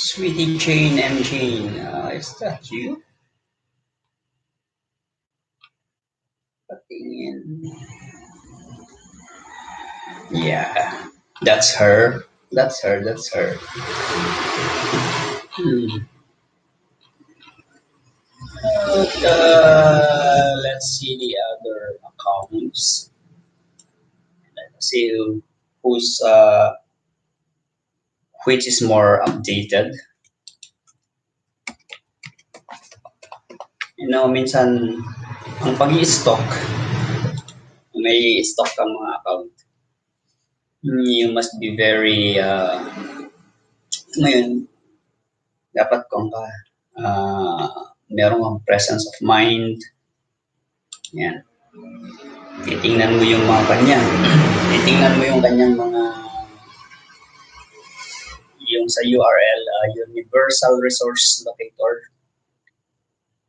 Sweetie Jane and Jane, is that you? Patingin. Yeah, that's her. That's her. That's her. Hmm. Let's see the other accounts. Let's see who's which is more updated. Minsan ang pag-i-stock, may stock kang mga account. You must be very, ngayon, dapat kung ka, uh, meron kang presence of mind. Yan. Titingnan mo yung mga kanya. Titingnan mo yung kanyang mga, yung sa URL, Universal Resource Locator.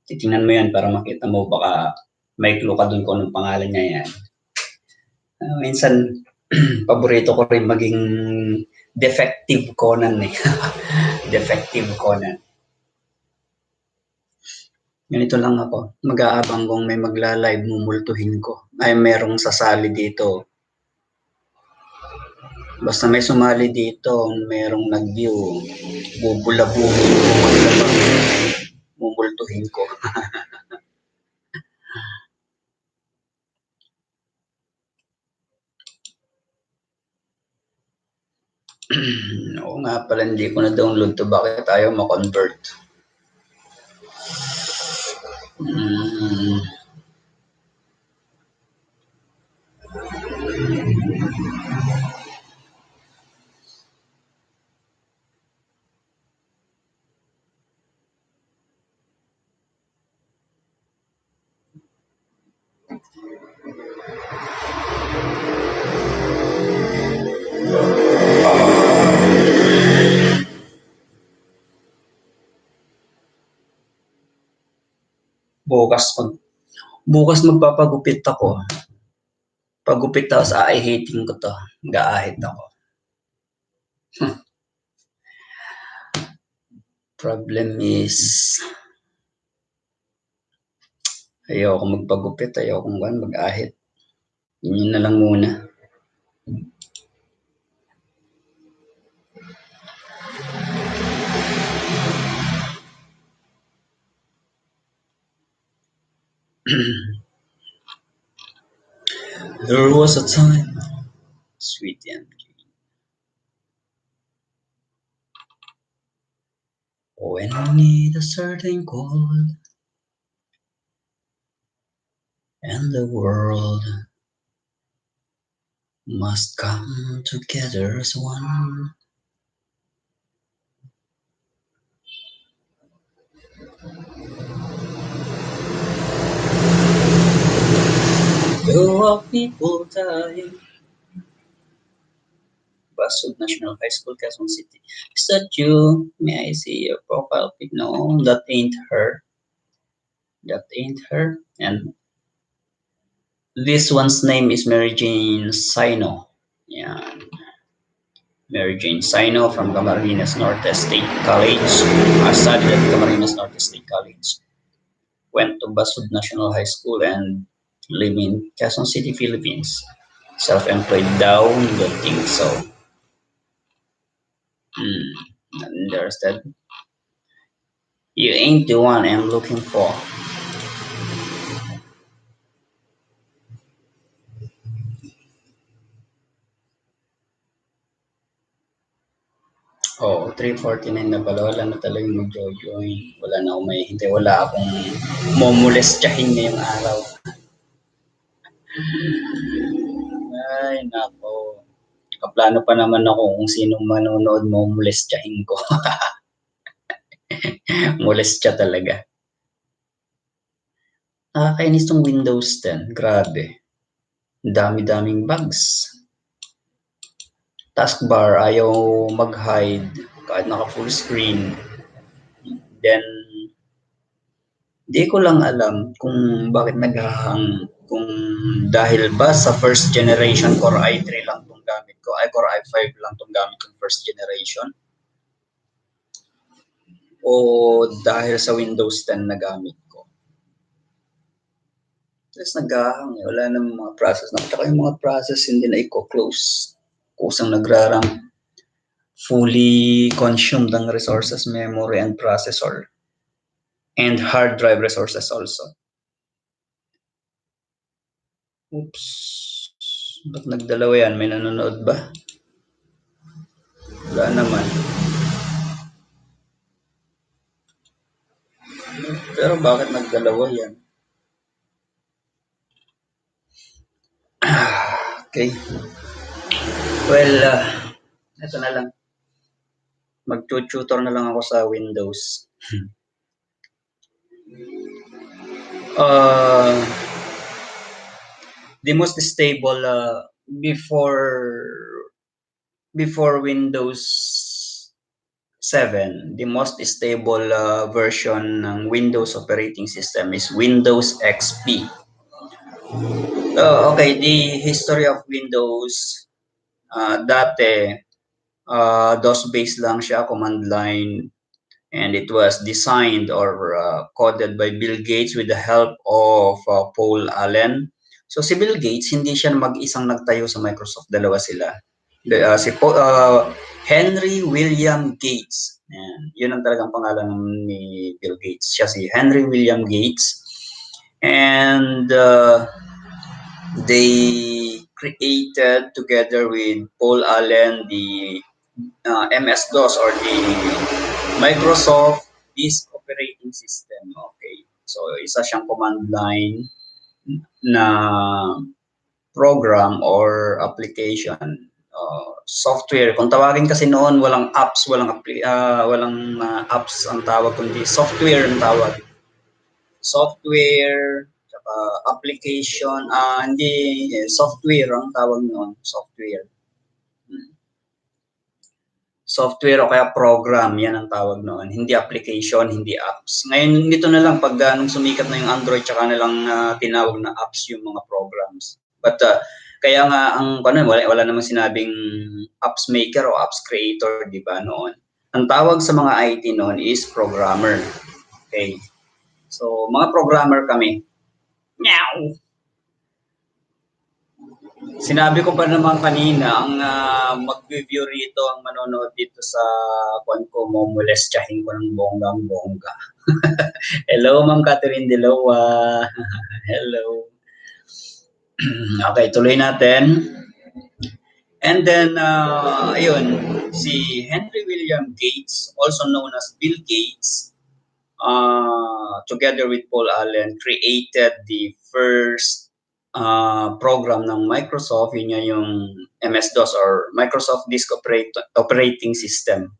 Titingnan mo yan para makita mo, baka may clue ka dun kung anong pangalan niya yan. Minsan, paborito ko rin maging defective Conan eh. Defective Conan. Ganito lang ako. Mag-aabang kung may magla-live, mumultuhin ko. Ay, merong sasali dito. Basta may sumali dito, merong nag-view, bubulabugin ko, mumultuhin ko. Oo nga pala, hindi ko na-download to. Bakit ayaw ma-convert? Bukas magpapagupit ako. Pagupit ako sa eye hating ko to. Mag-aahit ako. Problem is, ayoko magpagupit, ayoko mag-ahit. Yun na lang muna. There was a time, sweet MG, when I need a certain call, and the world must come together as one. There are people dying. Sundot National High School, Quezon City. Is that you? May I see your profile pic? No, that ain't her. That ain't her. And this one's name is Mary Jane Sino. Yeah. Mary Jane Sino from Camarines Norte State College. I studied at Camarines Norte State College. Went to Basud National High School and live in Quezon City, Philippines. Self-employed daw, don't think so. Understood. You ain't the one I'm looking for. Oo, 3:49 na pala. Wala na talagang mag-join. Wala na akong may hintay. Wala akong momolestyahin ngayong araw. Ay, nako. Kaplano pa naman ako kung sinong manonood, momolestyahin ko. Molestya talaga. Nakakainis tong Windows 10. Grabe. Dami-daming bugs. Taskbar, ayaw mag-hide kahit naka full screen. Then, di ko lang alam kung bakit naghahang, kung dahil ba sa first generation Core i3 lang tong gamit ko, ay Core i5 lang tong gamit kong first generation. o dahil sa Windows 10 na gamit ko. Tapos naghahang eh. Wala namang mga process na. Tsaka yung mga process hindi na i-close. Kusang nagrarang fully consumed ang resources, memory and processor. And hard drive resources also. Oops. Ba't nagdalawa yan? May nanonood ba? Wala naman. Pero bakit nagdalawa yan? Okay. Well, ito na lang. Mag-tutor na lang ako sa Windows. The most stable before Windows 7, the most stable version ng Windows operating system is Windows XP. Okay, the history of Windows, dati, DOS-based lang siya, command line, and it was designed or coded by Bill Gates with the help of Paul Allen. So si Bill Gates, hindi siya mag-isang nagtayo sa Microsoft, dalawa sila. Henry William Gates. Yun ang talagang pangalan ni Bill Gates. Siya si Henry William Gates. And they created together with Paul Allen the MS-DOS or the Microsoft Disk Operating System. Okay. So, isa siyang command line na program or application. Software. Kung tawagin kasi noon, walang apps, walang apps ang tawag, kundi software ang tawag. Software, application, hindi, software ang tawag noon, software. Software o kaya program, yan ang tawag noon. Hindi application, hindi apps. Ngayon, dito na lang, pag nung sumikat na yung Android, tsaka na lang tinawag na apps yung mga programs. But, kaya nga, wala namang sinabing apps maker o apps creator, di ba, noon. Ang tawag sa mga IT noon is programmer. Okay. So, mga programmer kami. Meow! Sinabi ko pa naman kanina, ang mag-review rito, ang manonood dito sa kwan ko, molestyahin ko ng bonggang-bongga. Hello, Ma'am Catherine Dilawa. Hello. Okay, tuloy natin. And then, ayun, si Henry William Gates, also known as Bill Gates, together with Paul Allen, created the first program ng Microsoft, yun yung MS-DOS or Microsoft Disk Operating System.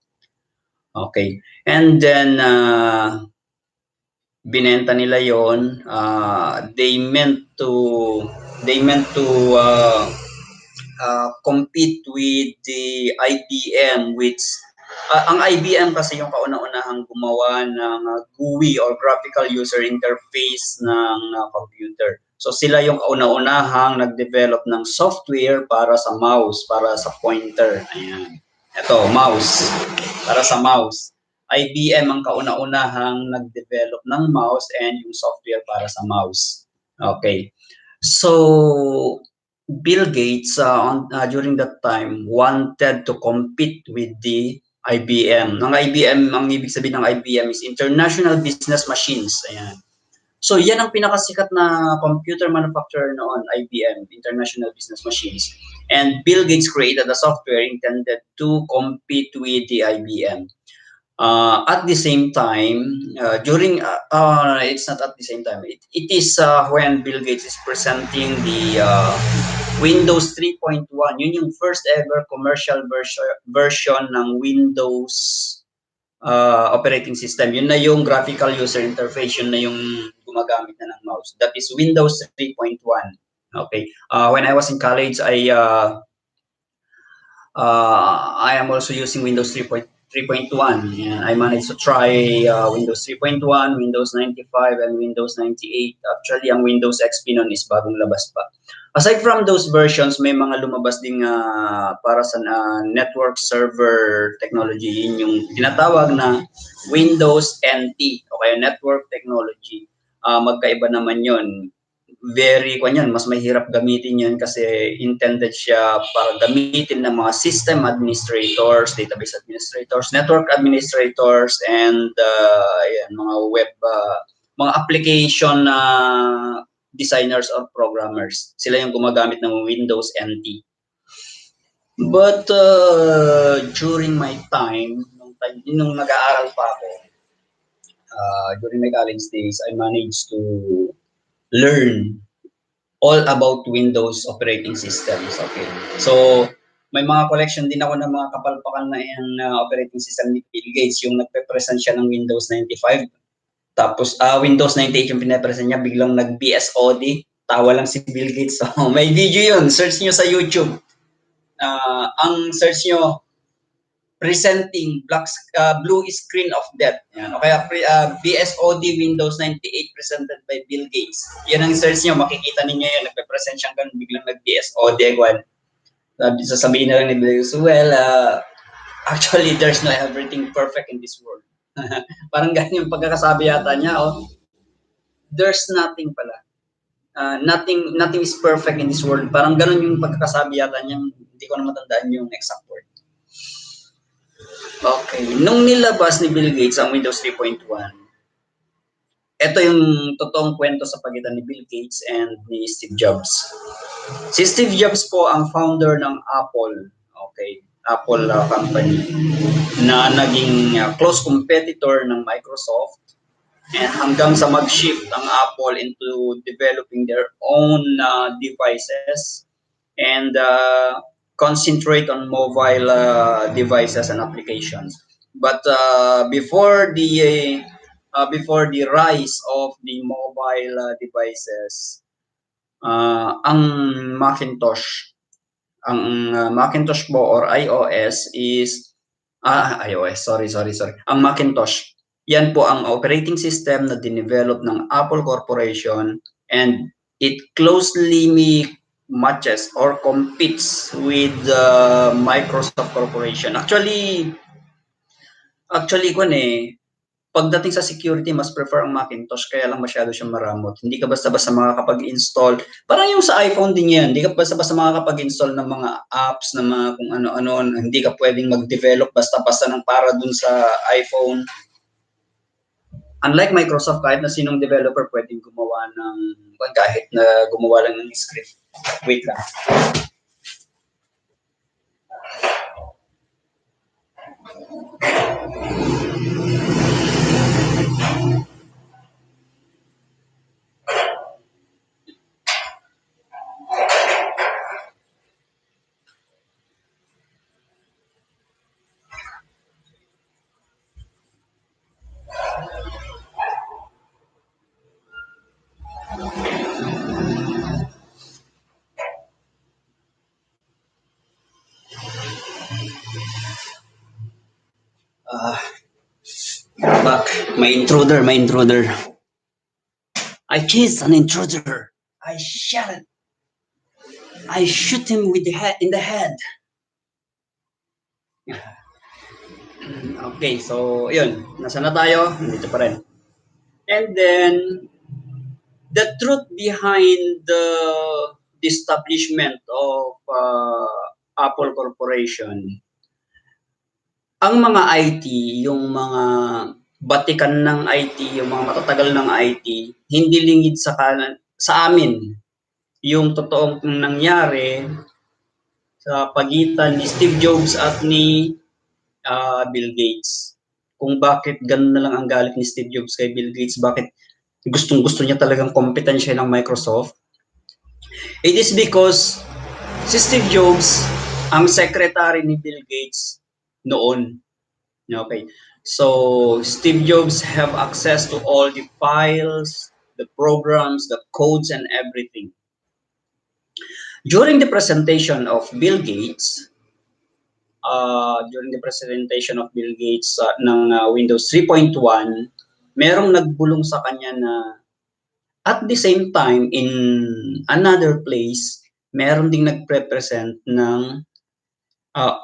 Okay. And then, binenta nila yon. They meant to compete with the IBM, which ang IBM kasi yung kauna-unahang gumawa ng GUI or graphical user interface ng computer. So sila yung kauna-unahang nag-develop ng software para sa mouse, para sa pointer. Ayan. Ito, mouse. Para sa mouse. IBM ang kauna-unahang nag-develop ng mouse and yung software para sa mouse. Okay. So, Bill Gates during that time wanted to compete with the IBM. Ang IBM, ang ibig sabihin ng IBM is International Business Machines. Ayan. So, yan ang pinakasikat na computer manufacturer noon, IBM, International Business Machines. And Bill Gates created a software intended to compete with the IBM. At the same time, it's not at the same time. It is when Bill Gates is presenting the Windows 3.1. Yun yung first ever commercial version ng Windows operating system. Yun na yung graphical user interface, yun na yung gumagamit na ng mouse. That is Windows 3.1. Okay. When I was in college, I am also using Windows 3.1 3.1. Yan. I managed to try Windows 3.1, Windows 95, and Windows 98. Actually, ang Windows XP nun is bagong labas pa. Aside from those versions, may mga lumabas ding para sa network server technology. Yun yung tinatawag na Windows NT o kaya network technology. Magkaiba naman yun. Very kanyan, mas mahirap gamitin yun kasi intended siya para gamitin ng mga system administrators, database administrators, network administrators, and ayan, mga web, mga application designers or programmers. Sila yung gumagamit ng Windows NT. But during my time, nung nag-aaral pa ako, during my college days, I managed to learn all about Windows operating systems. Okay. So, may mga collection din ako ng mga kapalpakan na yung operating system ni Bill Gates, yung nagpe-present siya ng Windows 95. Tapos, Windows 98 yung pinapresent niya, biglang nag-BSOD. Tawa lang si Bill Gates. So, may video yun. Search nyo sa YouTube. Ang search nyo, presenting blue screen of death. Yan. O kaya BSOD Windows 98 presented by Bill Gates. Yan ang search nyo, makikita ninyo yun. Nagpe-present siyang ganun, biglang nag-BSOD. Sasabihin na lang ni Bill Gates, well, actually, there's no everything perfect in this world. Parang ganyan yung pagkakasabi yata niya, there's nothing pala. Nothing is perfect in this world. Parang ganun yung pagkakasabi yata niya, hindi ko na matandaan yung exact word. Okay. Nung nilabas ni Bill Gates ang Windows 3.1, ito yung totoong kwento sa pagitan ni Bill Gates and ni Steve Jobs. Si Steve Jobs po ang founder ng Apple. Okay. Apple company na naging close competitor ng Microsoft, and hanggang sa mag-shift ang Apple into developing their own devices and concentrate on mobile devices and applications. But before the rise of the mobile devices, ang Macintosh po or iOS is iOS, sorry. Ang Macintosh, yan po ang operating system na dinevelop ng Apple Corporation, and it closely matches or competes with the Microsoft Corporation. Actually pagdating sa security, mas prefer ang Macintosh, kaya lang masyado siyang maramot. Hindi ka basta-basta makakapag-install. Parang yung sa iPhone din yan, hindi ka basta-basta makakapag-install ng mga apps, ng mga kung ano-ano. Hindi ka pwedeng mag-develop basta-basta ng para dun sa iPhone. Unlike Microsoft, kahit na sinong developer pwedeng gumawa ng, kahit na gumawa lang ng script. Wait lang. Back. My intruder. I chased an intruder. I shoot him with in the head. Okay, so yun. Nasa na tayo? Nandito pa rin. And then, the truth behind the establishment of Apple Corporation, ang mga IT, yung mga batikan ng IT, yung mga matatagal ng IT, hindi lingid sa amin yung totoong nangyari sa pagitan ni Steve Jobs at ni Bill Gates. Kung bakit ganun na lang ang galit ni Steve Jobs kay Bill Gates, bakit gustong-gusto niya talagang kompetensya ng Microsoft. It is because si Steve Jobs ang secretary ni Bill Gates noon. Okay. So, Steve Jobs have access to all the files, the programs, the codes, and everything. During the presentation of Bill Gates, during the presentation of Bill Gates ng Windows 3.1, merong nagbulong sa kanya na at the same time in another place, meron ding nagpre-present ng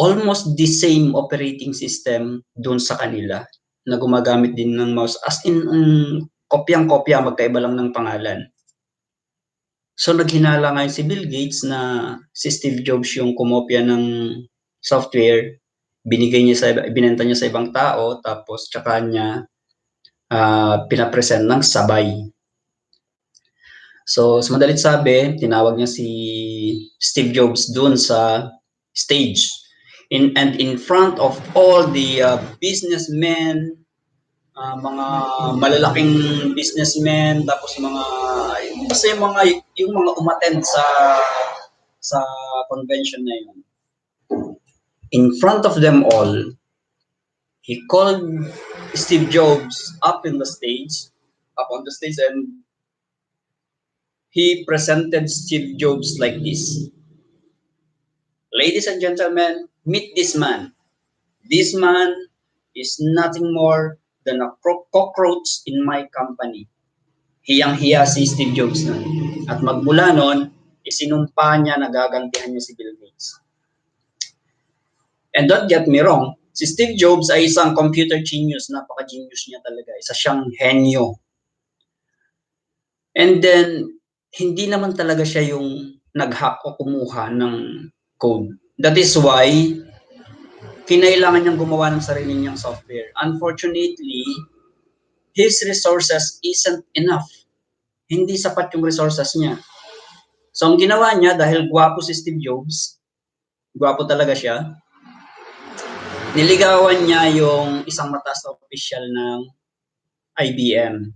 almost the same operating system doon sa kanila na gumagamit din ng mouse as in kopyang-kopya, magkaiba lang ng pangalan. So naghinala ngayon si Bill Gates na si Steve Jobs yung kumopya ng software, binenta niya sa ibang tao, tapos tsaka niya pinapresent ng sabay. So sa madalit sabi, tinawag niya si Steve Jobs doon sa stage. And in front of all the businessmen, mga malalaking businessmen, tapos kasi yung mga umattend sa convention na yun. In front of them all, he called Steve Jobs up on the stage, and he presented Steve Jobs like this. Ladies and gentlemen, meet this man. This man is nothing more than a cockroach in my company. Hiyang-hiya si Steve Jobs nun. At magmula nun, isinumpa niya na gagantihan niya si Bill Gates. And don't get me wrong, si Steve Jobs ay isang computer genius, napaka-genius niya talaga. Isa siyang henyo. And then, hindi naman talaga siya yung nag-hack o kumuha ng code. That is why, kinailangan niyang gumawa ng sarili niyang software. Unfortunately, his resources isn't enough. Hindi sapat yung resources niya. So, ang ginawa niya, dahil gwapo si Steve Jobs, gwapo talaga siya, niligawan niya yung isang mataas na official ng IBM.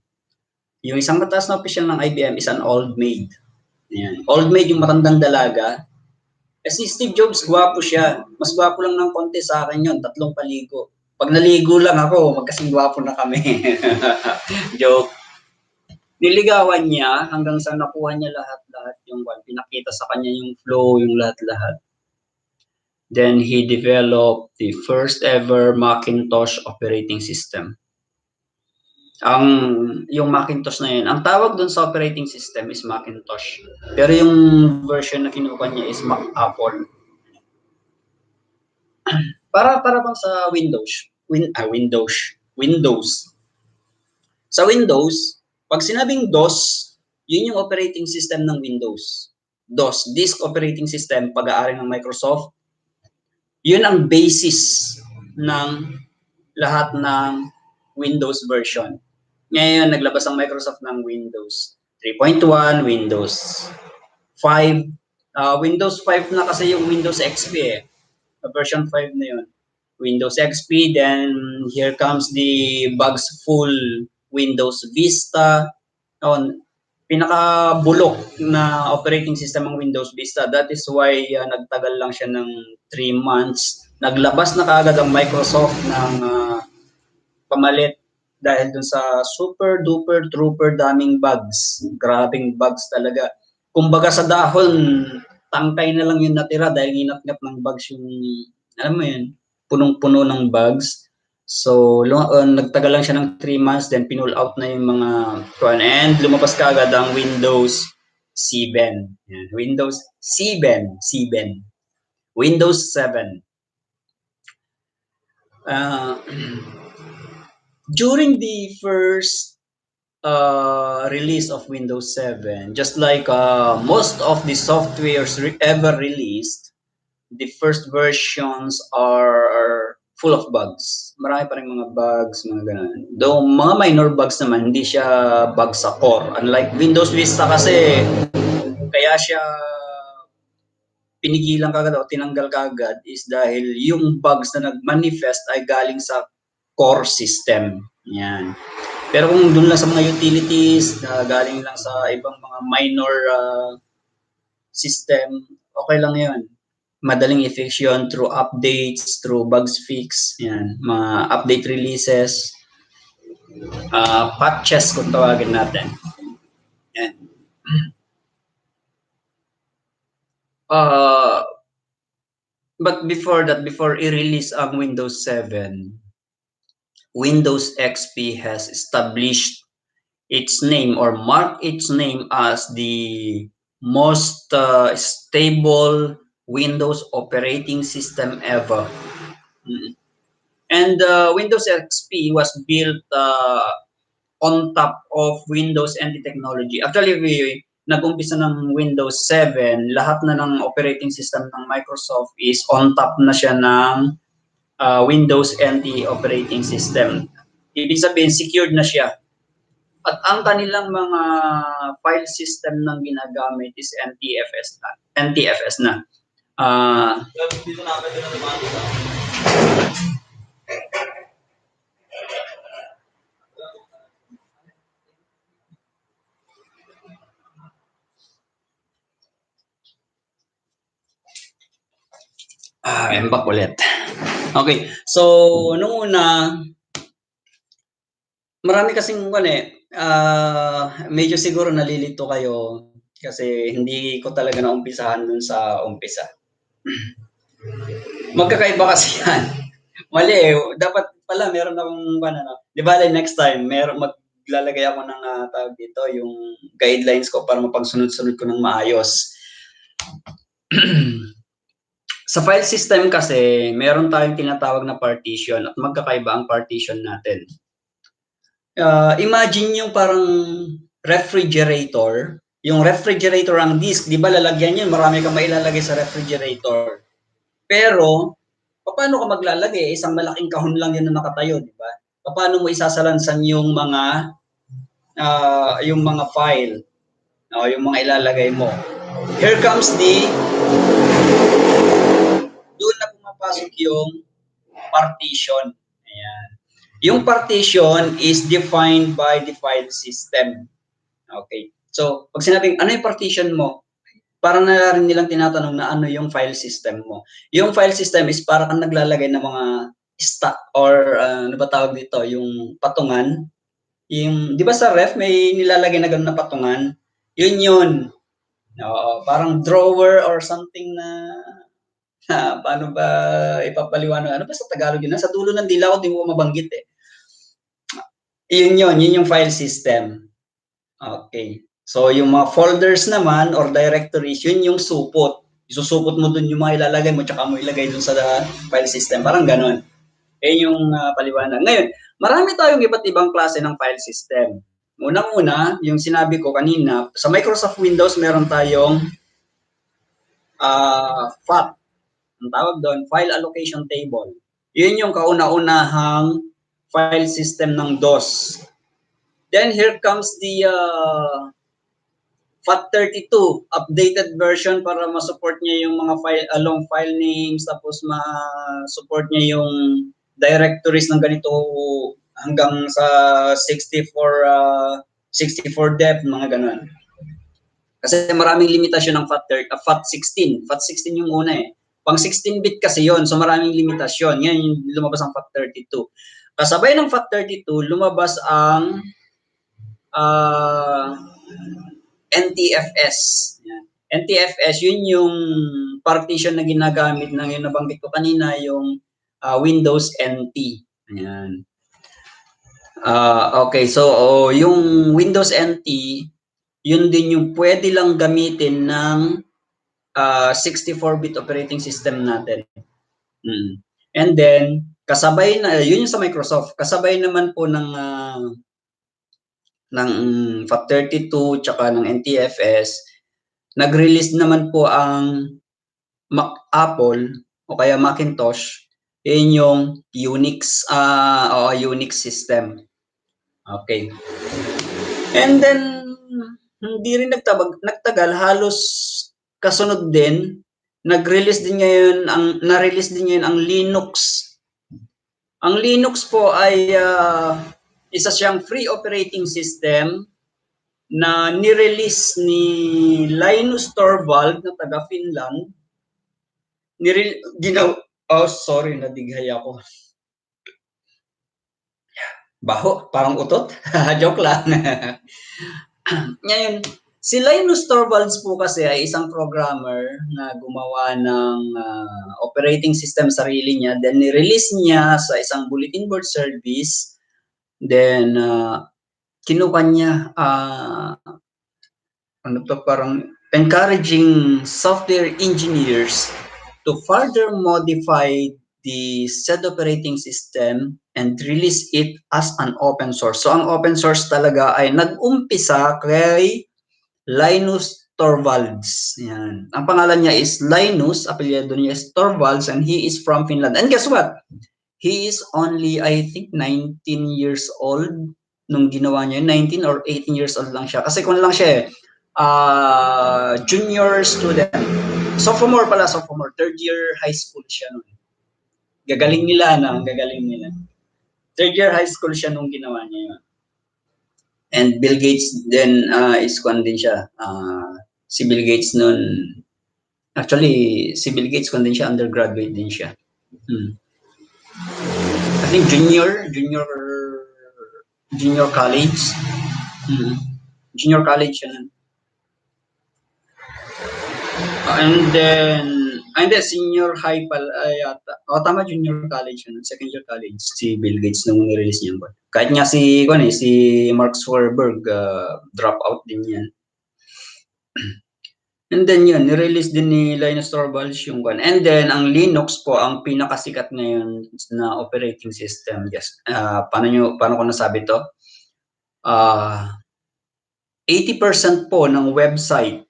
Yung isang mataas na official ng IBM is an old maid. Ayan. Old maid yung matandang dalaga. Kasi Steve Jobs, gwapo siya. Mas gwapo lang ng konti sa akin yun, 3 paligo. Pag naligo lang ako, magkasing gwapo na kami. Joke. Niligawan niya hanggang sa nakuha niya lahat-lahat yung pinakita sa kanya yung flow, yung lahat-lahat. Then he developed the first ever Macintosh operating system. Yung Macintosh na yun, ang tawag dun sa operating system is Macintosh. Pero yung version na kinuha niya is Apple. Para bang sa Windows. Windows. Sa Windows, pag sinabing DOS, yun yung operating system ng Windows. DOS, Disk Operating System, pag-aari ng Microsoft. Yun ang basis ng lahat ng Windows version. Ngayon, naglabas ang Microsoft ng Windows 3.1, Windows 5. Windows 5 na kasi yung Windows XP eh. Version 5 na yun. Windows XP, then here comes the bugs full Windows Vista. Pinakabulok na operating system ng Windows Vista. That is why nagtagal lang siya ng 3 months. Naglabas na kaagad ang Microsoft ng pamalit dahil dun sa super duper trooper daming bugs. Grabing bugs talaga. Kumbaga sa dahon, tangkay na lang yung natira dahil inat-ngat ng bugs yung, alam mo yun, punong-puno ng bugs. So, nagtagal lang siya ng 3 months, then pinull out na yung mga and lumabas kaagad ang Windows 7. Yan. Windows 7. Windows 7. During the first release of Windows 7, just like most of the softwares ever released, the first versions are full of bugs. Marami pa rin mga bugs, mga ganun. Though mga minor bugs naman, hindi siya bugs sa core. Unlike Windows Vista kasi, kaya siya pinigilan kagad o tinanggal kagad is dahil yung bugs na nag-manifest ay galing sa core system. Yan. Pero kung doon lang sa mga utilities, galing lang sa ibang mga minor system, okay lang yun. Madaling i-fix yun through updates, through bugs fix, yan, mga update releases, patches kung tawagin natin. Yan. But before that, before i-release ang Windows 7, Windows XP has established its name or marked its name as the most stable Windows operating system ever. Mm. And Windows XP was built on top of Windows NT technology. Actually, nag-umpisa ng Windows 7, lahat na ng operating system ng Microsoft is on top na siya ng Windows NT operating system. Ibig sabihin, secured na siya. At ang kanilang mga file system ng ginagamit is NTFS na. NTFS na. Dito na ako din I'm back ulit. Okay, so nung una, marami kasing medyo siguro nalilito kayo kasi hindi ko talaga naumpisahan dun sa umpisa. Magkakaiba kasi yan. Mali eh. Dapat pala meron akong di ba next time maglalagay ako ng tawag dito, yung guidelines ko para mapagsunod-sunod ko ng maayos. Sa file system kasi, meron tayong tinatawag na partition at magkakaiba ang partition natin. Imagine yung parang refrigerator. Yung refrigerator ang disk, di ba lalagyan yun, marami kang mailalagay sa refrigerator. Pero, paano ka maglalagay? Isang malaking kahon lang yan na nakatayo, di ba? Paano mo isasalansan yung mga file, yung mga ilalagay mo? Here comes doon na pumapasok yung partition. Ayan. Yung partition is defined by the file system. Okay. So, pag sinabing, ano yung partition mo? Parang na rin nilang tinatanong na ano yung file system mo. Yung file system is para kang naglalagay ng mga stock or ano ba tawag dito, yung patungan. Yung, di ba sa ref may nilalagay na gano'n na patungan? Yun. Parang drawer or something na paano ba ipapaliwanag? Ano ba sa Tagalog yun? Sa dulo ng dila ko, di mo mabanggit eh. Yun yung file system. Okay. So, yung mga folders naman or directories, yun yung supot. Isusupot mo dun yung mga ilalagay mo, tsaka mo ilagay dun sa file system. Parang ganon. Yung paliwanag. Ngayon, marami tayong iba't ibang klase ng file system. Unang-una, yung sinabi ko kanina, sa Microsoft Windows, meron tayong FAT. Ang tawag doon, File Allocation Table. Yun yung kauna-unahang file system ng DOS. Then here comes the FAT32, updated version para ma-support niya yung mga long file names, tapos ma-support niya yung directories ng ganito hanggang sa 64 depth, mga ganun. Kasi maraming limitasyon ng FAT16. FAT16 yung una eh. Pang 16-bit kasi yon, so maraming limitasyon. Ngayon lumabas ang FAT32. Kasabay ng FAT32, lumabas ang NTFS. NTFS, yun yung partition na ginagamit ng yung nabanggit ko kanina, yung Windows NT. Ayan. Okay, so yung Windows NT, yun din yung pwede lang gamitin ng 64-bit operating system natin. And then, kasabay na, yun yung sa Microsoft, kasabay naman po ng FAT32 tsaka ng NTFS, nag-release naman po ang Apple o kaya Macintosh, yun yung Unix Unix system. Okay. And then hindi rin nagtagal, halos kasunod din, na-release din ngayon ang Linux. Ang Linux po ay isa siyang free operating system na ni-release ni Linus Torvald na taga Finland. Sorry, nadighay ako. Baho, parang utot. Joke lang. Ngayon, Si Linus Torvalds po kasi ay isang programmer na gumawa ng operating system sarili niya. Then, ni-release niya sa isang bulletin board service. Then, kinuha niya, parang encouraging software engineers to further modify the said operating system and release it as an open source. So, ang open source talaga ay nag-umpisa kay Linus Torvalds. Yan. Ang pangalan niya is Linus, apelyido niya is Torvalds, and he is from Finland. And guess what? He is only, I think, 19 years old nung ginawa niya. 19 or 18 years old lang siya. Kasi kung lang siya junior student. Sophomore, third year high school siya nun. Gagaling nila. Third year high school siya nung ginawa niya yun. And Bill Gates then is kwan din siya. Si Bill Gates nun, actually, si Bill Gates kwan din siya, undergraduate din siya. I think junior college. Junior college yun. And then senior high pala yata. Tama, junior college yun. Second year college si Bill Gates nung nirelease niya. Kahit nga si Mark Zuckerberg drop out din yan. And then yun, nirelease din ni Linus Torvalds yung one. And then, ang Linux po, ang pinakasikat ngayon na operating system. Yes. Paano ko nasabi to? 80% po ng website,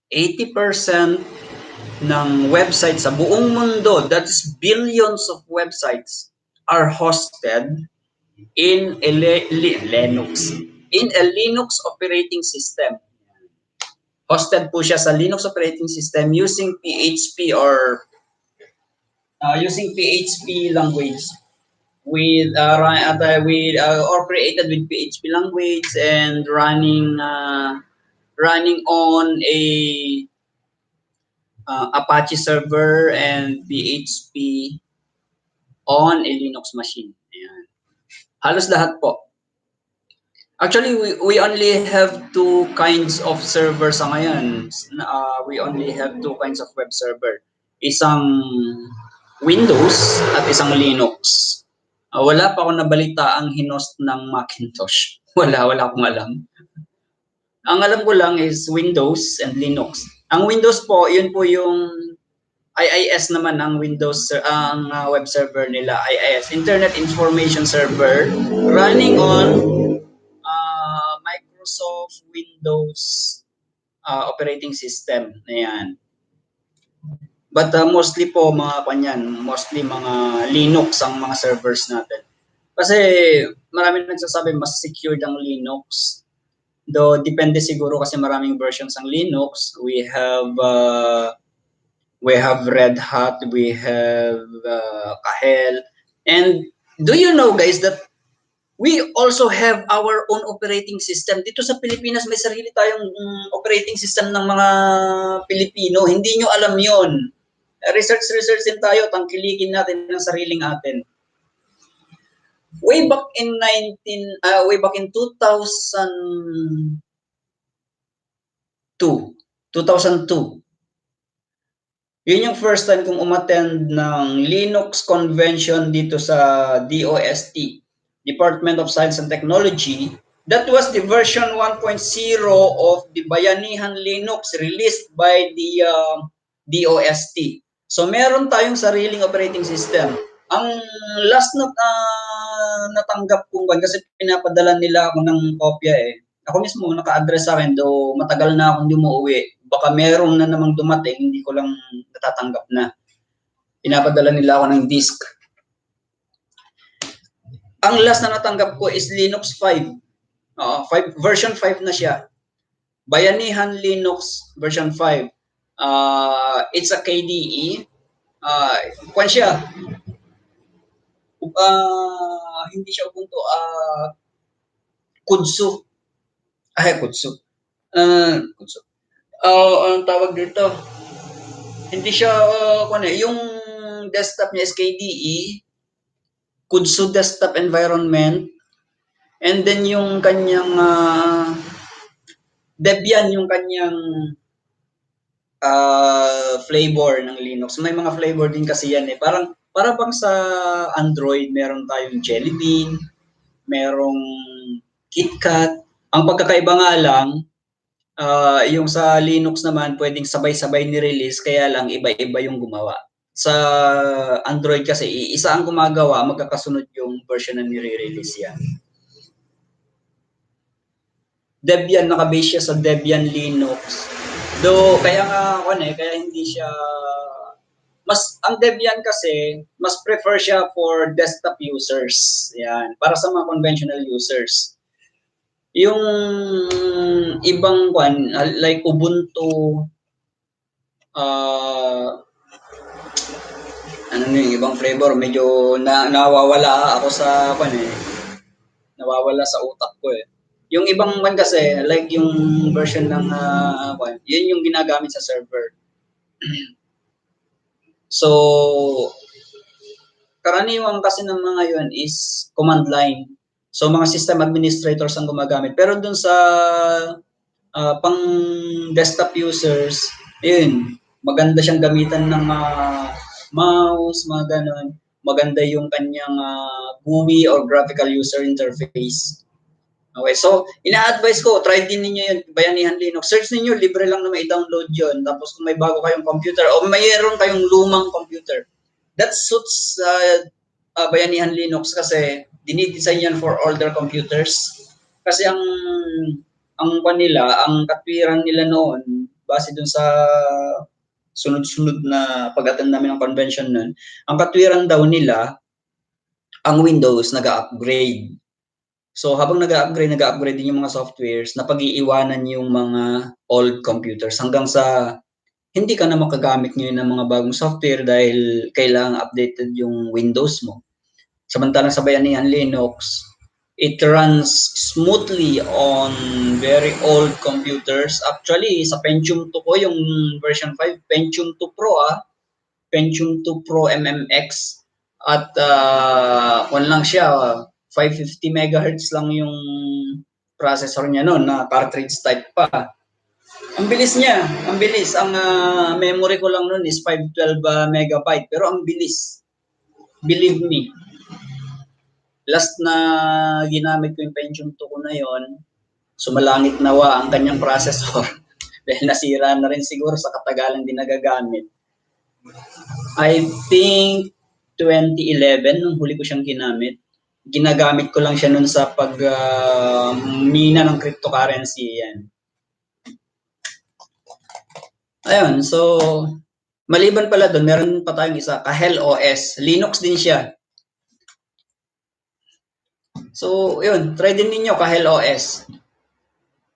80% ng website sa buong mundo, that's billions of websites, are hosted in a Linux. In a Linux operating system. Hosted po siya sa Linux operating system using PHP or using PHP language with or created with PHP language and running on a Apache server and PHP on a Linux machine. Ayan. Halos lahat po. Actually, we only have two kinds of server sa ngayon. We only have two kinds of web server. Isang Windows at isang Linux. Wala pa ako nabalita ang hinost ng Macintosh. Wala akong alam. Ang alam ko lang is Windows and Linux. Ang Windows po, yun po yung IIS naman ang Windows, ang web server nila, IIS, Internet Information Server, running on Microsoft Windows operating system. Ayan. But mostly po mostly mga Linux ang mga servers natin. Kasi maraming nagsasabi mas secured ang Linux. Though depende siguro kasi maraming versions ang Linux. We have Red Hat, we have Kahel. And do you know guys that we also have our own operating system. Dito sa Pilipinas, may sarili tayong operating system ng mga Pilipino. Hindi nyo alam yon. Research din tayo, tangkilikin natin ng sariling atin. Way back in 2002. Yun yung first time kong umattend ng Linux convention dito sa DOST. Department of Science and Technology. That was the version 1.0 of the Bayanihan Linux released by the DOST. So meron tayong sariling operating system. Ang last na natanggap kong kasi pinapadala nila ako ng kopya eh. Ako mismo naka-address sa akin, though matagal na akong umuwi. Baka meron na namang dumating, hindi ko lang natatanggap na. Pinapadala nila ako ng disk. Ang last na natanggap ko is Linux 5. Version 5 na siya. Bayanihan Linux version 5. It's a KDE. Kwan siya. Hindi siya Ubuntu. Kudzu. Kudzu. Kudzu. Anong tawag dito? Hindi siya, yung desktop niya is KDE. Kudzu desktop environment, and then yung kanyang Debian yung kanyang flavor ng Linux. May mga flavor din kasi yan eh. Para bang sa Android, meron tayong Jelly Bean, merong KitKat. Ang pagkakaiba nga lang, yung sa Linux naman, pwedeng sabay-sabay ni-release, kaya lang iba-iba yung gumawa. Sa Android kasi, isa ang gumagawa, magkakasunod yung version na nire-release yan. Debian, nakabase siya sa Debian Linux. Do kaya nga kaya hindi siya ang Debian kasi mas prefer siya for desktop users. Yan, para sa mga conventional users. Yung ibang like Ubuntu, ano yung ibang flavor, medyo nawawala ako sa nawawala sa utak ko eh. Yung ibang kasi, like yung version ng yun yung ginagamit sa server. So, karaniwan kasi ng mga yun is command line. So, mga system administrators ang gumagamit. Pero dun sa pang desktop users, yun, maganda siyang gamitan ng mouse, mga ganon. Maganda yung kanyang GUI or graphical user interface. Okay, so ina-advise ko, try din ninyo yun, Bayanihan Linux. Search ninyo, libre lang na may download yun. Tapos kung may bago kayong computer o mayroon kayong lumang computer, that suits Bayanihan Linux kasi dinidesign yan for older computers. Kasi ang katwiran nila noon, base dun sa sunod-sunod na pag-attend namin ng convention nun, ang katwiran daw nila, ang Windows nag-upgrade. So habang nag-upgrade din yung mga softwares, napag-iiwanan yung mga old computers hanggang sa hindi ka na makagamit ngayon ng mga bagong software dahil kailangan updated yung Windows mo. Samantalang sa Bayanihan Linux, it runs smoothly on very old computers. Actually, sa Pentium 2 ko, yung version 5, Pentium 2 Pro Pentium 2 Pro MMX at lang siya, 550 megahertz lang yung processor niya noon na cartridge type pa. Ang bilis niya, ang bilis. Ang memory ko lang noon is 512 megabyte pero ang bilis. Believe me. Last na ginamit ko yung Pentium 2 ko na yon, sumalangit nawa ang kanyang processor dahil nasira na rin siguro sa katagalan din nagagamit. I think 2011 nung huli ko siyang ginamit. Ginagamit ko lang siya nun sa mina ng cryptocurrency yan. Ayun, so maliban pala doon, meron pa tayong isa, Kahel OS. Linux din siya. So, yun, try din ninyo Kahel OS.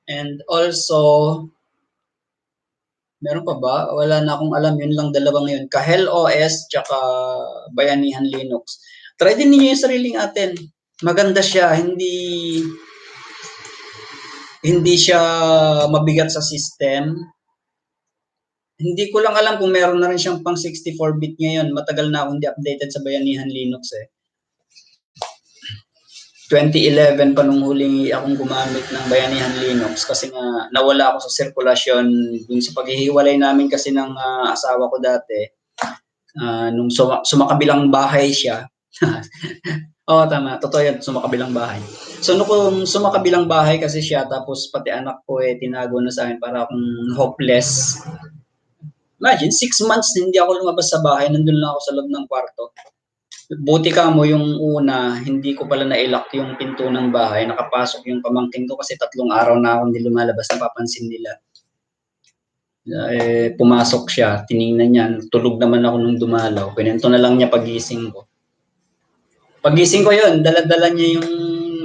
And also, meron pa ba? Wala na akong alam, yun lang dalawang yun. Kahel OS tsaka Bayanihan Linux. Try din ninyo yung sariling atin. Maganda siya, hindi siya mabigat sa system. Hindi ko lang alam kung meron na rin siyang pang 64-bit ngayon. Matagal na akong hindi updated sa Bayanihan Linux eh. 2011 pa nung huling akong gumamit ng Bayanihan Linux kasi nga nawala ako sa sirkulasyon dun sa paghihiwalay namin kasi ng asawa ko dati. Nung sumakabilang bahay siya. Oo, tama. Totoo yan, sumakabilang bahay. So, nung sumakabilang bahay kasi siya, tapos pati anak ko tinago na sa akin para akong hopeless. Imagine, 6 months hindi ako lumabas sa bahay, nandun lang ako sa loob ng kwarto. Buti ka mo yung una, hindi ko pala na-lock yung pinto ng bahay, nakapasok yung pamangkin ko kasi 3 araw na ako hindi lumalabas, napapansin nila. Pumasok siya, tiningnan niya, tulog naman ako nung dumalaw, pinento na lang niya pagising ko. Pagising ko yun, dala-dala niya yung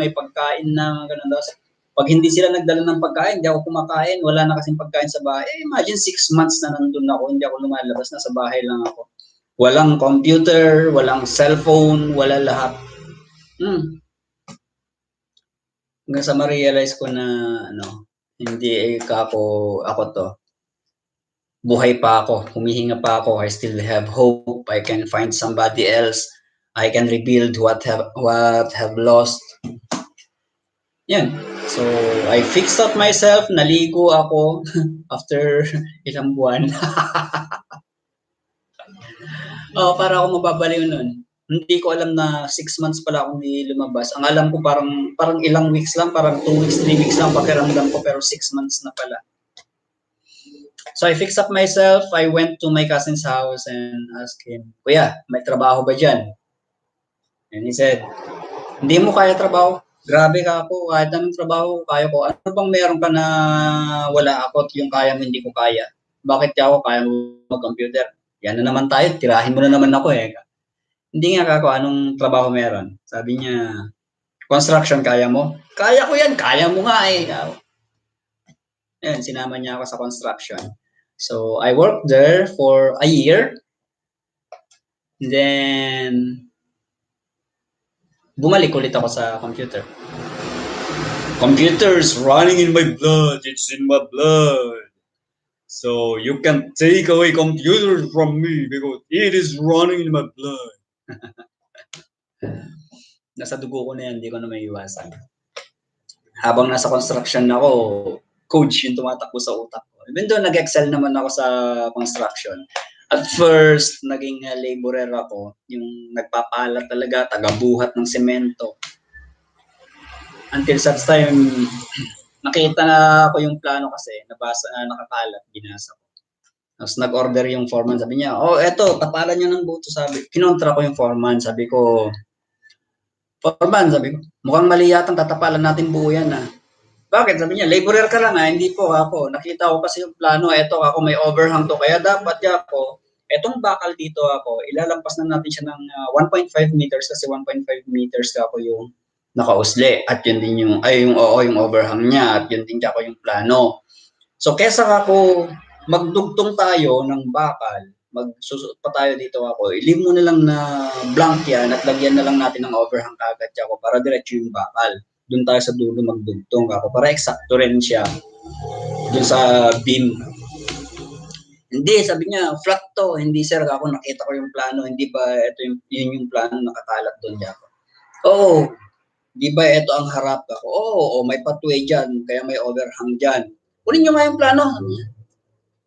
may pagkain na gano'n daw. Pag hindi sila nagdala ng pagkain, hindi ako kumakain, wala na kasing pagkain sa bahay. Imagine 6 months na nandun ako, hindi ako lumalabas, nasa bahay lang ako. Walang computer, walang cellphone, wala lahat. Hanggang sa ma-realize ko na hindi ako to. Buhay pa ako, humihinga pa ako, I still have hope, I can find somebody else, I can rebuild what have lost. Yan. So, I fixed up myself, naligo ako after ilang buwan. Para ako mababaliw nun. Hindi ko alam na 6 months pala akong hindi lumabas. Ang alam ko parang ilang weeks lang, parang 2 weeks, 3 weeks lang pakiramdam ko, pero 6 months na pala. So I fixed up myself, I went to my cousin's house and asked him, Kuya, may trabaho ba dyan? And he said, hindi mo kaya trabaho? Grabe ka ako, kahit anong trabaho kaya ko. Ano bang meron ka na wala ako at yung kaya mo hindi ko kaya? Bakit ako kaya mo mag-computer? Yan na naman tayo, tirahin mo na naman ako eh. Hindi nga ako, anong trabaho meron? Sabi niya, construction kaya mo? Kaya ko yan, kaya mo nga eh. Ayun, sinama niya ako sa construction. So, I worked there for a year. And then, bumalik ulit ako sa computer. Computer's running in my blood. It's in my blood. So, you can take away computers from me because it is running in my blood. Nasa dugo ko na yan, hindi ko na maiiwasan. Habang nasa construction ako, coach yung tumatakbo sa utak ko. Even though nag-excel naman ako sa construction. At first, naging laborer ako, yung nagpapalat talaga, tagabuhat ng semento. Until such time, nakita na ko yung plano kasi, nakakalat, binasa ko. Tapos nag-order yung foreman, sabi niya, eto, tapalan niyo ng buto, sabi. Kinontra ko yung foreman, sabi ko, foreman, sabi ko, mukhang mali yatang tatapalan natin buo yan Bakit? Sabi niya, laborer ka lang hindi po ako. Nakita ko kasi yung plano, eto ako may overhang to, kaya dapat ako, etong bakal dito ako, ilalampas na natin siya ng 1.5 meters kasi 1.5 meters ako yung nakausli at yun din yung yung overhang niya at yun din ako yung plano. So kesa ako magdugtong tayo ng bakal, magsusuot pa tayo dito ako, i-leave mo na lang na blank yan at lagyan na lang natin ng overhang kagad ako para diretso yung bakal. Doon tayo sa dulo magdugtong ako para eksakto rin siya doon sa beam. Hindi, sabi niya, flat to. Hindi sir, ako nakita ko yung plano. Hindi ba ito yung plano nakakalat doon niya ako? Oo, di ba ito ang harap ako? Oo, may pathway dyan, kaya may overhang dyan. Kunin nyo nga yung plano.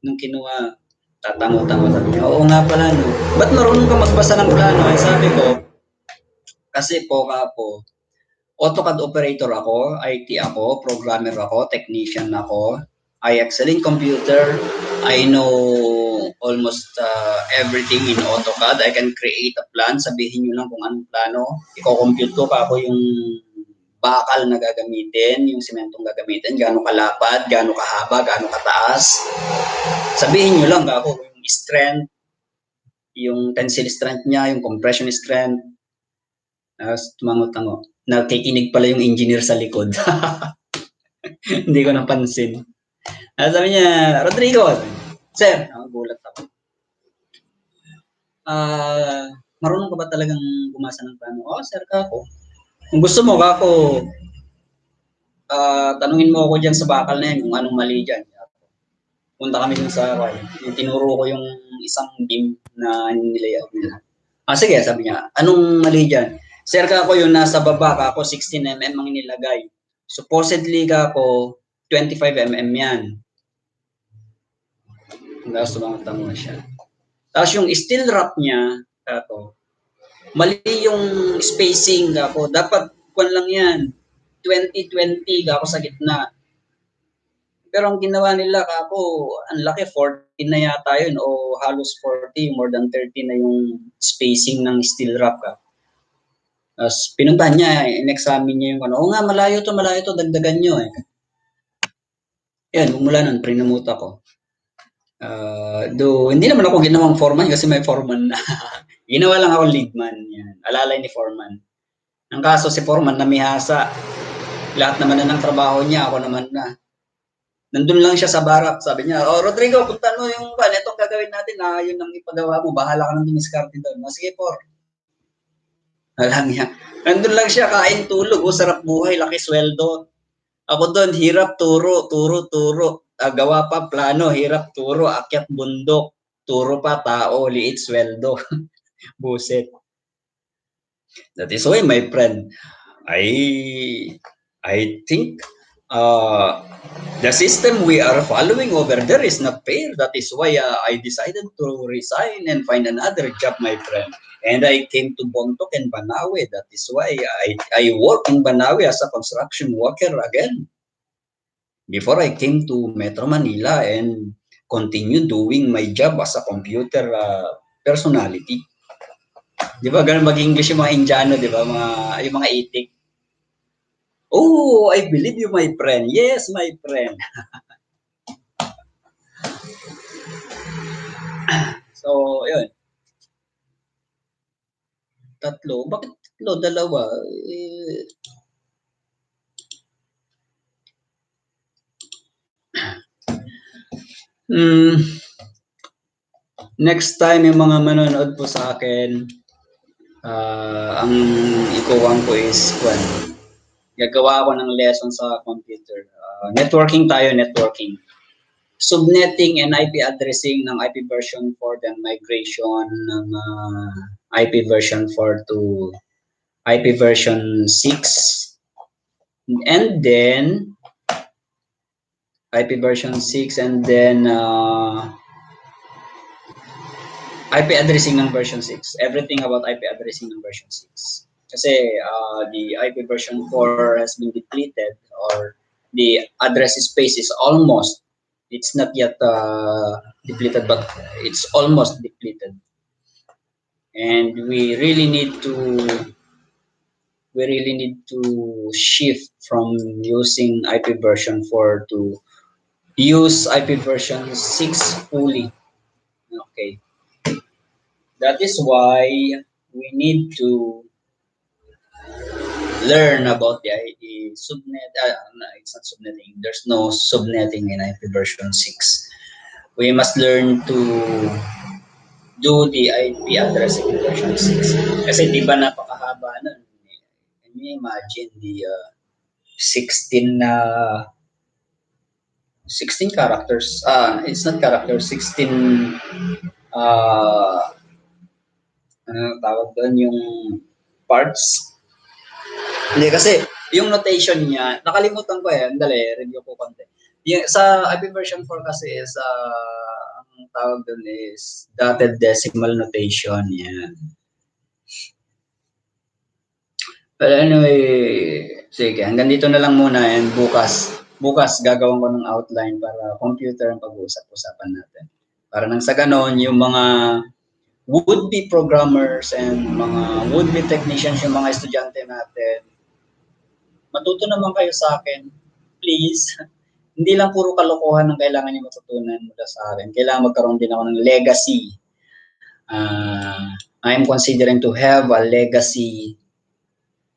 Nung kinuha, tatango-tango sabi niya, oo nga pala no. Ba't marunong ka magbasa ng plano? Sabi ko, kasi po AutoCAD operator ako, IT ako, programmer ako, technician ako. I excel in computer. I know almost everything in AutoCAD. I can create a plan. Sabihin nyo lang kung anong plano. Iko-compute ko pa ako yung bakal na gagamitin, yung sementong gagamitin, gaano kalapad, gaano kahaba, gaano kataas. Sabihin nyo lang ako yung strength, yung tensile strength niya, yung compression strength. Tumango-tango. Nakikinig pala yung engineer sa likod. Hindi ko napansin. Sabi niya, Rodrigo, sir, gulat ako. Marunong ka ba talagang gumasa ng plano? Sir, kako. Kung gusto mo, kako, tanungin mo ako dyan sa bakal na yan, kung anong mali dyan. Punta kami dun sa, yung tinuro ko yung isang beam na nilayout nila. Sige, sabi niya, anong mali dyan? Sir, kako yung nasa baba, kako 16mm ang nilagay. Supposedly, kako 25mm yan. Tapos tumangatang na siya. Tapos yung steel wrap niya, kako, mali yung spacing, kako. Dapat, kwan lang yan, 20-20, kako sa gitna. Pero ang ginawa nila, kako, ang laki, 40 na yata yun, o halos 40, more than 30 na yung spacing ng steel wrap, kako. Tapos pinuntahan niya, in-examine niya yung nga, malayo to, dagdagan nyo Yan, mula nun, prinamuta ko. Hindi naman ako ginawang foreman kasi may foreman na. Ginawa lang ako lead man. Yan. Alalay ni foreman. Ang kaso si foreman namihasa. Lahat naman na ng trabaho niya, ako naman na. Nandun lang siya sa barak. Sabi niya, Rodrigo, punta mo yung itong gagawin natin. Yun ang ipagawa mo. Bahala ka nang dumiskarte doon. Sige, por. Alam niya. Nandun lang siya, kain, tulog. Sarap buhay, laki sweldo. Ako doon, hirap, turo. Gawa pa, plano, hirap, turo. Akyat bundok. Turo pa, tao, liit, sweldo. Buset. That is why, my friend, I think uh, the system we are following over there is not fair. That is why I decided to resign and find another job, my friend. And I came to Bontoc and Banawe. That is why I work in Banawe as a construction worker again. Before I came to Metro Manila and continue doing my job as a computer personality. Di ba ganun mag-English yung mga Indiano, di ba? Yung mga itik. Oh, I believe you, my friend. Yes, my friend. So, yun. Tatlo. Bakit tatlo? Dalawa. Eh, mm, next time yung mga manonood po sa akin, ang ikuwang ko is, gagawa ako ng lesson sa computer. Networking tayo, networking. Subnetting and IP addressing ng IP version 4 then migration ng IP version 4 to IP version 6 and then IP version 6 and then IP addressing ng version 6. Everything about IP addressing ng version 6. Kasi the IP version 4 has been depleted or the address space is almost, it's not yet depleted but it's almost depleted. And we really need to shift from using IP version 4 to use IP version 6 fully. Okay. That is why we need to learn about the subnet. No, it's not subnetting. There's no subnetting in IP version 6. We must learn to do the IP addressing in version 6. Kasi di ba napakahaba nun. Can you imagine the 16 16 characters. It's not characters, 16 ano tawag doon yung parts. Hindi kasi yung notation niya, nakalimutan ko eh. Dali, review ko konti. Yung, sa IP version 4 kasi is ang tawag doon is dotted decimal notation. Yan. But anyway, sige, hanggang dito na lang muna and bukas gagawin ko ng outline para computer ang pag-uusap-usapan natin. Para nang sa ganon, yung mga would-be programmers and mga would-be technicians, yung mga estudyante natin, matuto naman kayo sa akin. Please. Hindi lang puro kalokohan ang kailangan niyo matutunan mula sa akin. Kailangan magkaroon din ako ng legacy. I am considering to have a legacy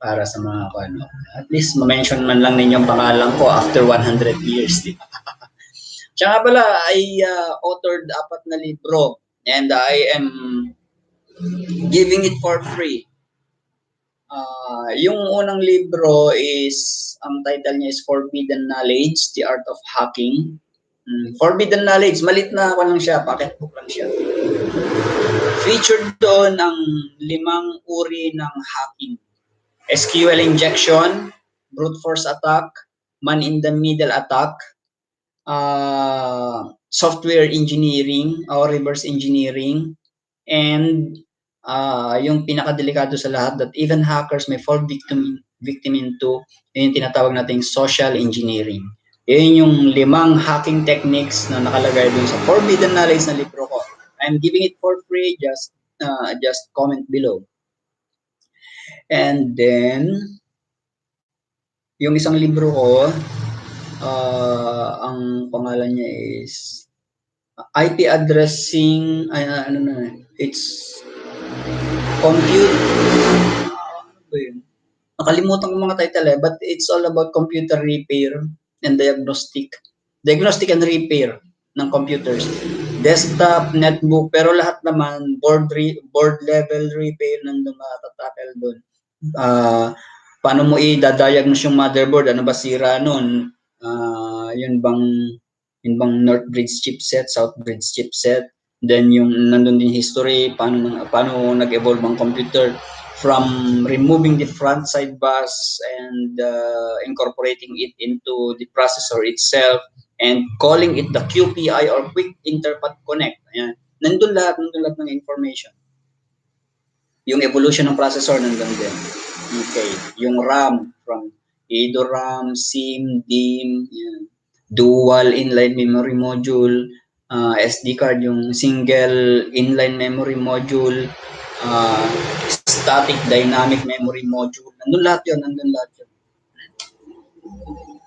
para sa mga ano. At least ma-mention man lang ninyong pangalan ko after 100 years. Di ba? Tsaka pala, I authored 4 na libro and I am giving it for free. Yung unang libro is, ang title niya is Forbidden Knowledge, The Art of Hacking. Forbidden Knowledge, malit na ako lang siya, pocketbook lang siya. Featured doon ang 5 uri ng hacking. SQL injection, brute force attack, man-in-the-middle attack, software engineering or reverse engineering, and yung pinakadelikado sa lahat that even hackers may fall victim into, yung tinatawag nating social engineering. Yun yung 5 hacking techniques na nakalagay dun sa Forbidden Knowledge na libro ko. I'm giving it for free, just comment below. And then, yung isang libro ko, ang pangalan niya is IP addressing, it's compute, nakalimutan ko mga title but it's all about computer repair and diagnostic and repair ng computers. Desktop, netbook, pero lahat naman board level repair ng matatakil doon. Paano mo i-diagnose yung motherboard? Ano ba sira nun? Yun bang North Bridge chipset, South Bridge chipset? Then yung nandun din history, paano nag-evolve ang computer from removing the front side bus and incorporating it into the processor itself and calling it the QPI or Quick Interpath Connect. Ayan. Nandun lahat ng information. Yung evolution ng processor nandun din. Okay. Yung RAM from either RAM, SIM, DIM, yan. Dual inline memory module, SD card, yung single inline memory module, uh, static dynamic memory module. Nandun lahat yun.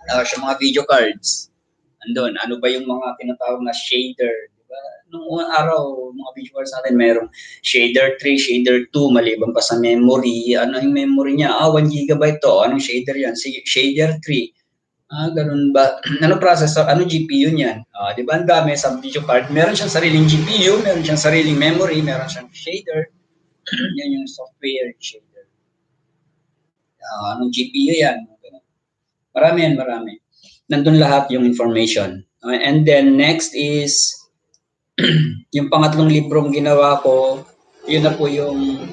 Sa mga video cards, nandun. Ano ba yung mga tinatawag na shader? Diba? Nung unang araw, mga video cards natin, mayroong shader 3, shader 2, maliban pa sa memory. Ano yung memory niya? 1 gigabyte to. Anong shader yan? Shader 3. Ganun ba? Ano processor? Ano GPU niyan? Di ba ang dami sa video card? Meron siyang sariling GPU, meron siyang sariling memory, meron siyang shader. Yan yung software shader. Anong GPU yan? Marami yan, marami. Nandun lahat yung information. And then next is yung pangatlong librong ginawa ko, yun na po yung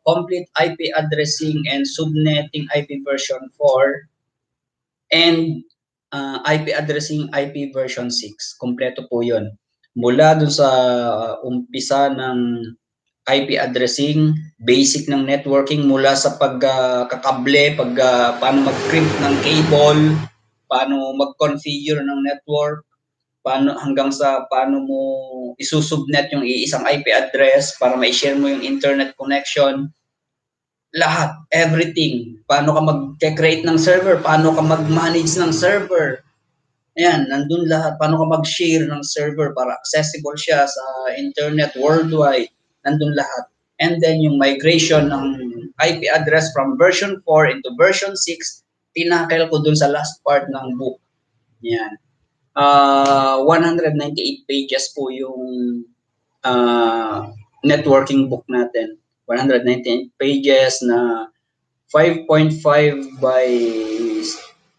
complete IP addressing and subnetting IP version 4 and IP addressing IP version 6. Kompleto po yun. Mula dun sa umpisa ng IP addressing, basic ng networking mula sa pagkakable, paano mag-crimp ng cable, paano mag-configure ng network, hanggang sa paano mo isusubnet yung iisang IP address para ma-share mo yung internet connection. Lahat, everything. Paano ka mag-create ng server, paano ka mag-manage ng server. Ayan, nandun lahat. Paano ka mag-share ng server para accessible siya sa internet worldwide. Nandun lahat. And then yung migration ng IP address from version 4 into version 6, tinakel ko dun sa last part ng book. Yan. 198 pages po yung networking book natin. 198 pages na 5.5 by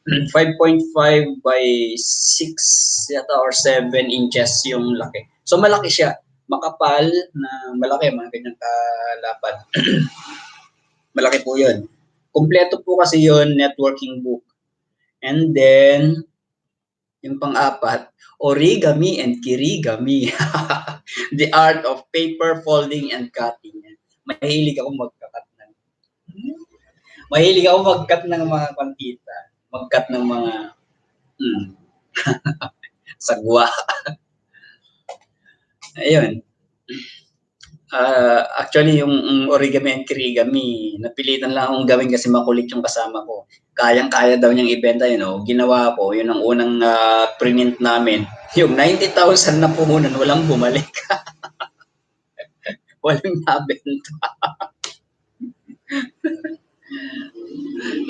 5.5 by 6 yata or 7 inches yung laki. So malaki siya. Makapal na malaki, mga ganyang kalapad. Malaki po yun. Kompleto po kasi yun, networking book. And then, yung pang-apat, origami and kirigami. The art of paper folding and cutting. Mahilig ako mag-cut ng mga pantita. Mag-cut ng mga sagwa. Ayun. Actually, yung origami and kirigami, napilitan lang akong gawin kasi makulit yung kasama ko. Kayang-kaya daw niyang ibenta yun. Ginawa ko, yun ang unang print namin. Yung 90,000 na puhunan, walang bumalik. Walang nabenta.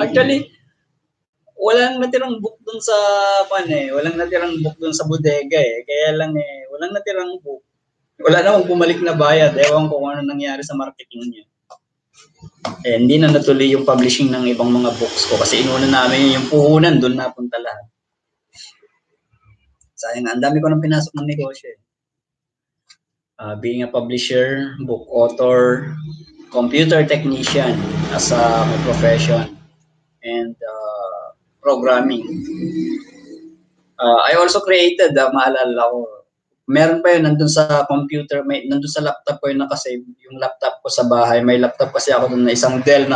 Actually, walang natirang book dun sa walang natirang book dun sa bodega Kaya lang walang natirang book. Wala namang bumalik na bayad. Ewan ko kung ano nangyari sa marketing niya. Hindi na natuloy yung publishing ng ibang mga books ko kasi inuna namin yung puhunan, doon napunta lahat. Sayang, ang dami ko nang pinasok ng negosyo. Being a publisher, book author, computer technician as a profession, and programming. I also created, maalala ko, meron pa yun, nandun sa computer, nandun sa laptop ko yun nakasave, yung laptop ko sa bahay. May laptop kasi ako dun na isang Dell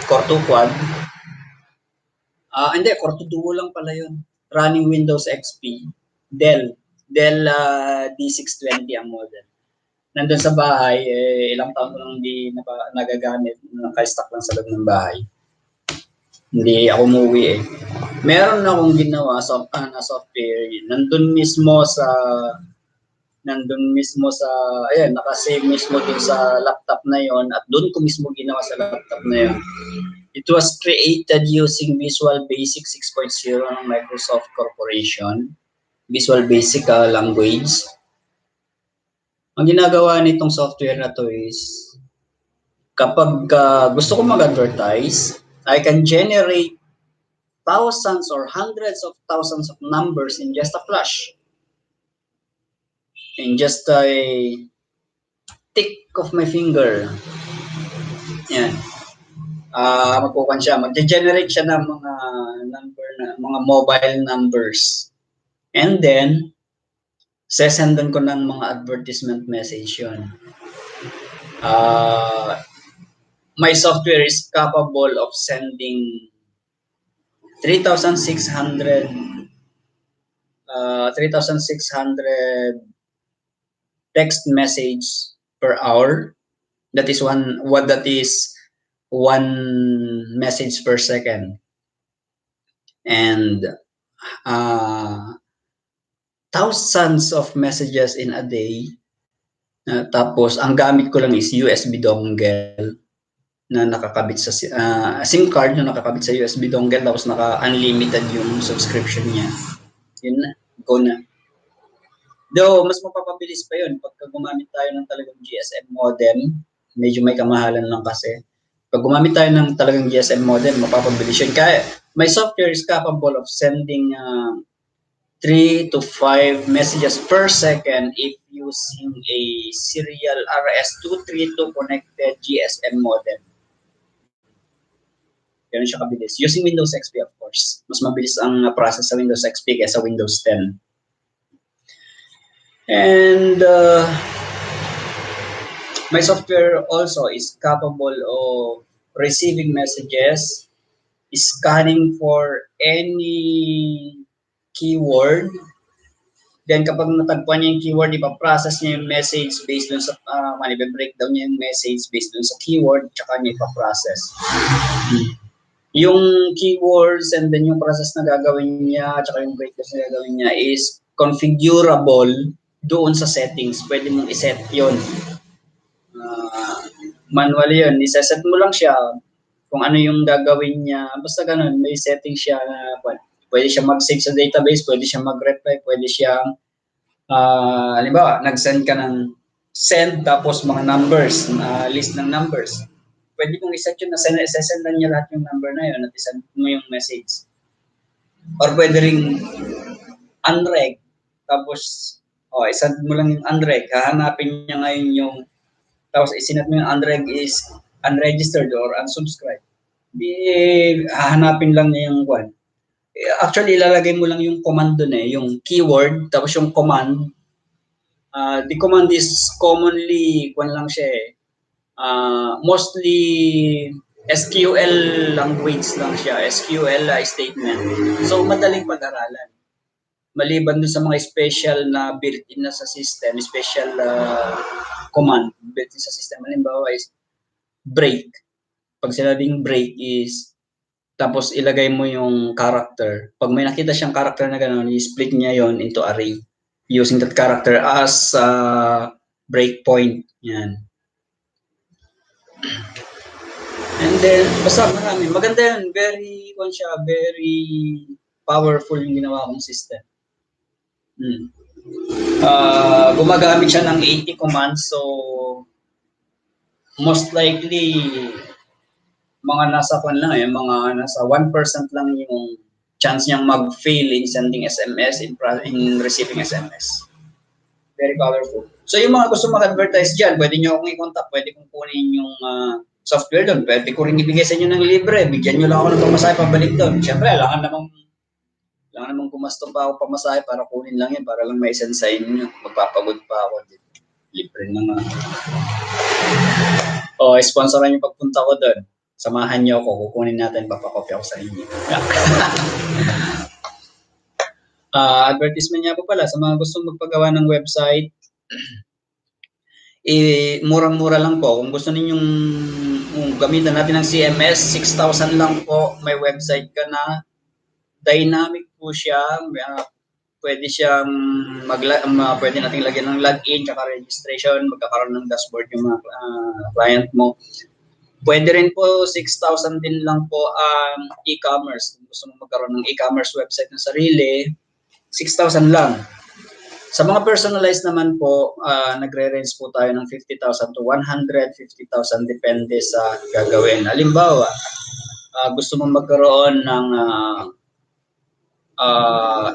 Core 2 Quad. Hindi, Core 2 Duo lang pala yun. Running Windows XP. Dell D620 ang model. Nandun sa bahay, ilang taon ko lang hindi nagagamit, naka-stock lang sa loob ng bahay. Hindi ako umuwi Meron akong ginawa na software. Nandun mismo sa ayan, naka-save mismo dun sa laptop na yon at dun ko mismo ginawa sa laptop na yon. It was created using Visual Basic 6.0 ng Microsoft Corporation. Visual Basic language. Ang ginagawa nitong software na to is kapag gusto ko mag-advertise, I can generate thousands or hundreds of thousands of numbers in just a flash. In just a tick of my finger. Magkukuha siya, magge-generate siya ng mga mga mobile numbers. And then, sesendan ko ng mga advertisement message yun. My software is capable of sending 3,600 text message per hour. That is one message per second. And thousands of messages in a day. Tapos ang gamit ko lang is USB dongle na nakakabit sa SIM card na nakakabit sa USB dongle, tapos naka-unlimited yung subscription niya. Yun na, go na. Though, mas mapapabilis pa yun pagka gumamit tayo ng talagang GSM modem. Medyo may kamahalan lang kasi. Pag gumamit tayo ng talagang GSM modem, mapapabilis yun. Kaya, my software is capable of sending 3 to 5 messages per second if using a serial RS-232 connected GSM modem. Ganun siya kabilis. Using Windows XP, of course. Mas mabilis ang process sa Windows XP kaysa Windows 10. And my software also is capable of receiving messages, scanning for any keyword. Then kapag natagpuan niya yung keyword, ipaprocess niya yung message based dun sa, breakdown niya yung message based dun sa keyword, tsaka niya ipaprocess. Yung keywords and then yung process na gagawin niya, tsaka yung breakdown na gagawin niya is configurable doon sa settings. Pwede mong iset yun. Manually yun, iseset mo lang siya kung ano yung gagawin niya. Basta ganun, may setting siya na pwede siya mag-save sa database, pwede siya mag-reply, pwede siya, halimbawa, nag-send ka ng send tapos mga numbers, list ng numbers. Pwede kong iset yun na sesendan niya lahat yung number na yun at isend mo yung message. Or pwede ring unreg, tapos isend mo lang yung unreg, hahanapin niya ngayon yung, tapos isinat mo yung unreg is unregistered or unsubscribed. Di hahanapin lang niya yung one. Actually, ilalagay mo lang yung command dun yung keyword, tapos yung command. The command is commonly, lang siya mostly SQL language lang siya, SQL statement. So, madaling pag-aralan. Maliban dun sa mga special na built-in na sa system, special command built-in sa system. Halimbawa is break. Pag sinabing break is tapos ilagay mo yung character. Pag may nakita siyang character na gano'n, i-split niya yon into array using that character as breakpoint. Yan. And then, basta marami. Maganda yun. Very powerful yung ginawa kong system. Gumagamit siya ng 80 commands. So, most likely, mga nasa 1% lang yung chance niyang mag-fail in sending SMS, in receiving SMS. Very powerful. So yung mga gusto mag-advertise dyan, pwede nyo akong i-contact, pwede kong kunin yung software doon, pwede ko rin ibigay sa inyo ng libre, bigyan nyo lang ako ng pamasahe pabalik doon. Siyempre, alangan namang gumasto pa ako pamasahe para kunin lang yan, para lang may send sa inyo. Magpapagod pa ako. Libre na nga. Sponsoran yung pagpunta ko doon. Samahan niyo ako, kukunin natin, papakopya ko sa inyo. Advertisement niya po pala, sa mga gustong magpagawa ng website, murang-mura lang po. Kung gusto ninyong gamitan natin ng CMS, 6,000 lang po. May website ka na. Dynamic po siya. Pwede siyang pwede nating lagyan ng login, tsaka registration, magkakaroon ng dashboard yung mga client mo. Pwede rin po 6,000 din lang po ang e-commerce. Kung gusto mo magkaroon ng e-commerce website na sarili, 6,000 lang. Sa mga personalized naman po, nagre-range po tayo ng 50,000 to 150,000 depende sa gagawin. Halimbawa, gusto mo magkaroon ng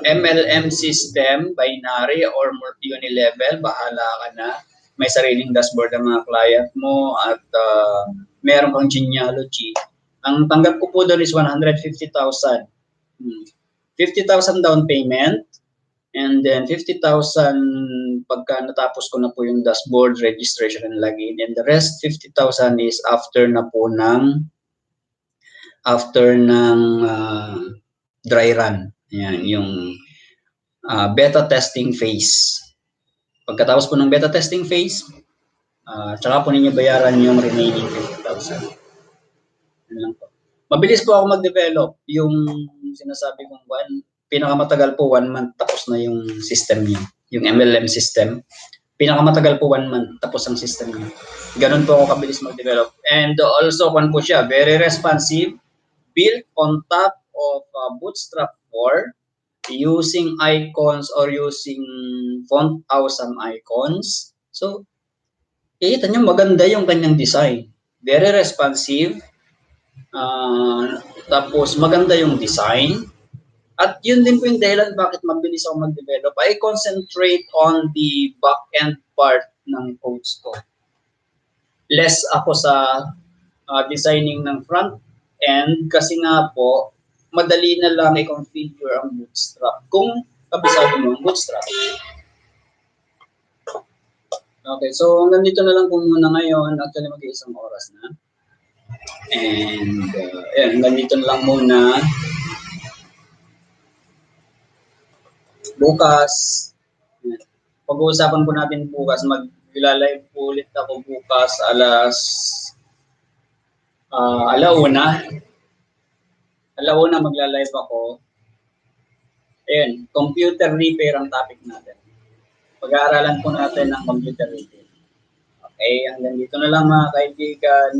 MLM system, binary or multi-unilevel, bahala ka na. May sariling dashboard ang mga client mo at meron kang genealogy. Ang tanggap ko po doon is 150,000. 50,000 down payment, and then 50,000 pagka natapos ko na po yung dashboard, registration and login, and the rest 50,000 is after ng dry run. Yan, yung beta testing phase. Pagkatapos po ng beta testing phase, tsaka po ninyo bayaran yung remaining 50,000. Yan lang po. Mabilis po ako mag-develop. Yung sinasabi kong pinakamatagal po 1 month tapos na yung system niya. Yung MLM system. Pinakamatagal po 1 month tapos ang system niya. Ganun po ako kabilis mag-develop. And also, po siya, very responsive, built on top of Bootstrap 4, using icons or using font awesome icons. So, kita nyo maganda yung kanyang design. Very responsive. Tapos maganda yung design. At yun din po yung dahilan bakit mabilis ako mag-develop. I concentrate on the back-end part ng codes ko. Less ako sa designing ng front-end kasi nga po, madali na lang i-configure ang Bootstrap kung kabisado mo ang Bootstrap. Okay, so nandito na lang po muna ngayon. Actually, mag-iisang oras na. And, nandito na lang muna. Bukas, pag-uusapan po natin bukas, mag-live po ulit ako bukas alauna. Alauna magla-live ako. Ayun, computer repair ang topic natin. Pag-aaralan po natin ng computer repair. Okay, hanggang dito na lang mga kaibigan.